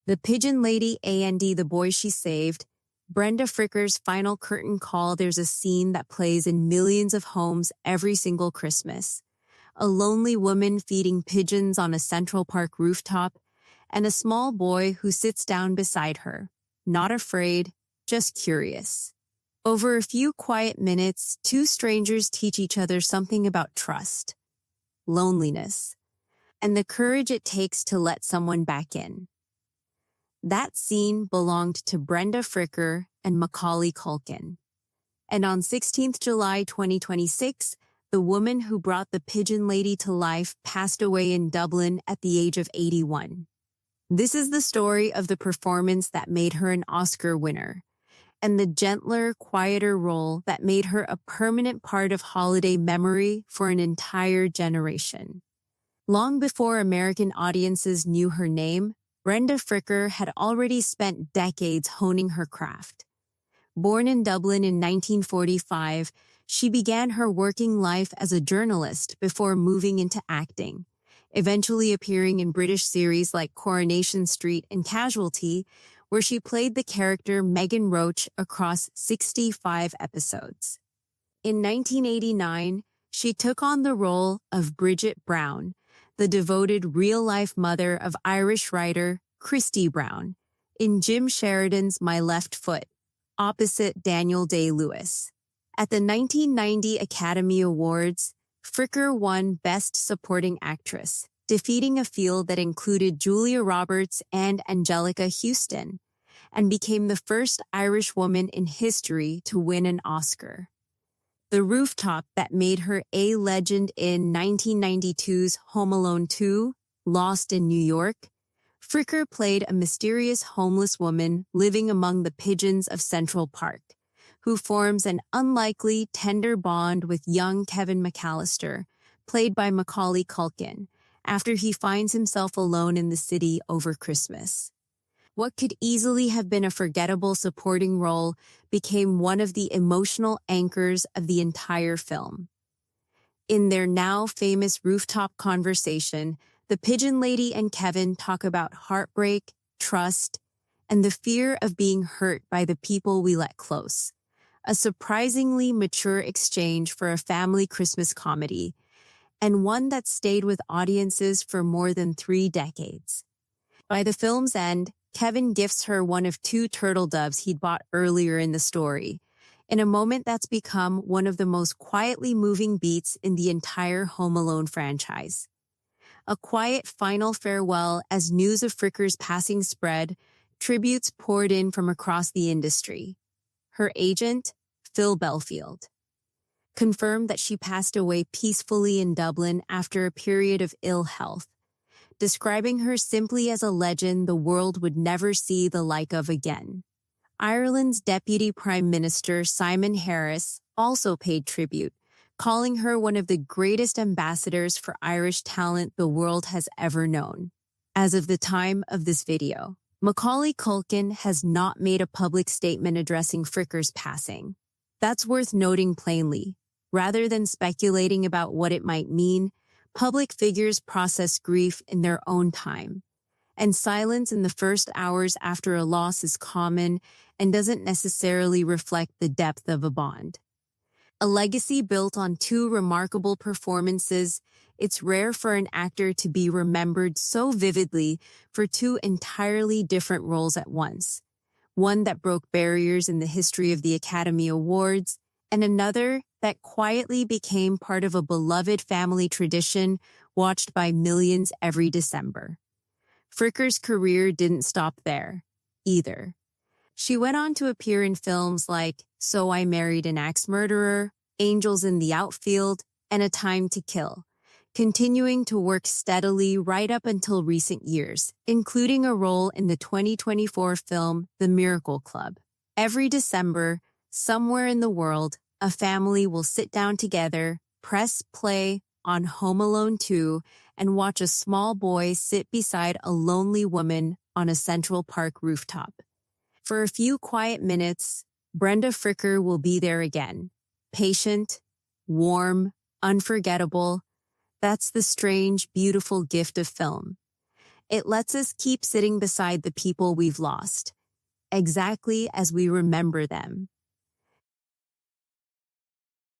The Pigeon Lady and the Boy She Saved, Brenda Fricker's final curtain call. There's a scene that plays in millions of homes every single Christmas. A lonely woman feeding pigeons on a Central Park rooftop, and a small boy who sits down beside her, not afraid, just curious. Over a few quiet minutes, two strangers teach each other something about trust, loneliness, and the courage it takes to let someone back in. That scene belonged to Brenda Fricker and Macaulay Culkin. And on 16th July 2026, the woman who brought the Pigeon Lady to life passed away in Dublin at the age of 81. This is the story of the performance that made her an Oscar winner, and the gentler, quieter role that made her a permanent part of holiday memory for an entire generation. Long before American audiences knew her name, Brenda Fricker had already spent decades honing her craft. Born in Dublin in 1945, she began her working life as a journalist before moving into acting, eventually appearing in British series like Coronation Street and Casualty, where she played the character Megan Roach across 65 episodes. In 1989, she took on the role of Bridget Brown, the devoted real-life mother of Irish writer Christy Brown, in Jim Sheridan's My Left Foot, opposite Daniel Day-Lewis. At the 1990 Academy Awards, Fricker won Best Supporting Actress, defeating a field that included Julia Roberts and Angelica Houston, and became the first Irish woman in history to win an Oscar. The rooftop that made her a legend in 1992's Home Alone 2, Lost in New York, Fricker played a mysterious homeless woman living among the pigeons of Central Park, who forms an unlikely, tender bond with young Kevin McAllister, played by Macaulay Culkin, after he finds himself alone in the city over Christmas. What could easily have been a forgettable supporting role became one of the emotional anchors of the entire film. In their now famous rooftop conversation, the Pigeon Lady and Kevin talk about heartbreak, trust, and the fear of being hurt by the people we let close. A surprisingly mature exchange for a family Christmas comedy, and one that stayed with audiences for more than 3 decades. By the film's end, Kevin gifts her one of 2 turtle doves he'd bought earlier in the story, in a moment that's become one of the most quietly moving beats in the entire Home Alone franchise. A quiet final farewell as news of Fricker's passing spread, tributes poured in from across the industry. Her agent, Phil Belfield, confirmed that she passed away peacefully in Dublin after a period of ill health, describing her simply as a legend the world would never see the like of again. Ireland's Deputy Prime Minister Simon Harris also paid tribute, calling her one of the greatest ambassadors for Irish talent the world has ever known. As of the time of this video, Macaulay Culkin has not made a public statement addressing Fricker's passing. That's worth noting plainly. Rather than speculating about what it might mean, public figures process grief in their own time, and silence in the first hours after a loss is common and doesn't necessarily reflect the depth of a bond. A legacy built on 2 remarkable performances, it's rare for an actor to be remembered so vividly for 2 entirely different roles at once, one that broke barriers in the history of the Academy Awards, and another that quietly became part of a beloved family tradition watched by millions every December. Fricker's career didn't stop there, either. She went on to appear in films like So I Married an Axe Murderer, Angels in the Outfield, and A Time to Kill, continuing to work steadily right up until recent years, including a role in the 2024 film The Miracle Club. Every December, somewhere in the world, a family will sit down together, press play on Home Alone 2, and watch a small boy sit beside a lonely woman on a Central Park rooftop. For a few quiet minutes, Brenda Fricker will be there again. Patient, warm, unforgettable. That's the strange, beautiful gift of film. It lets us keep sitting beside the people we've lost, exactly as we remember them.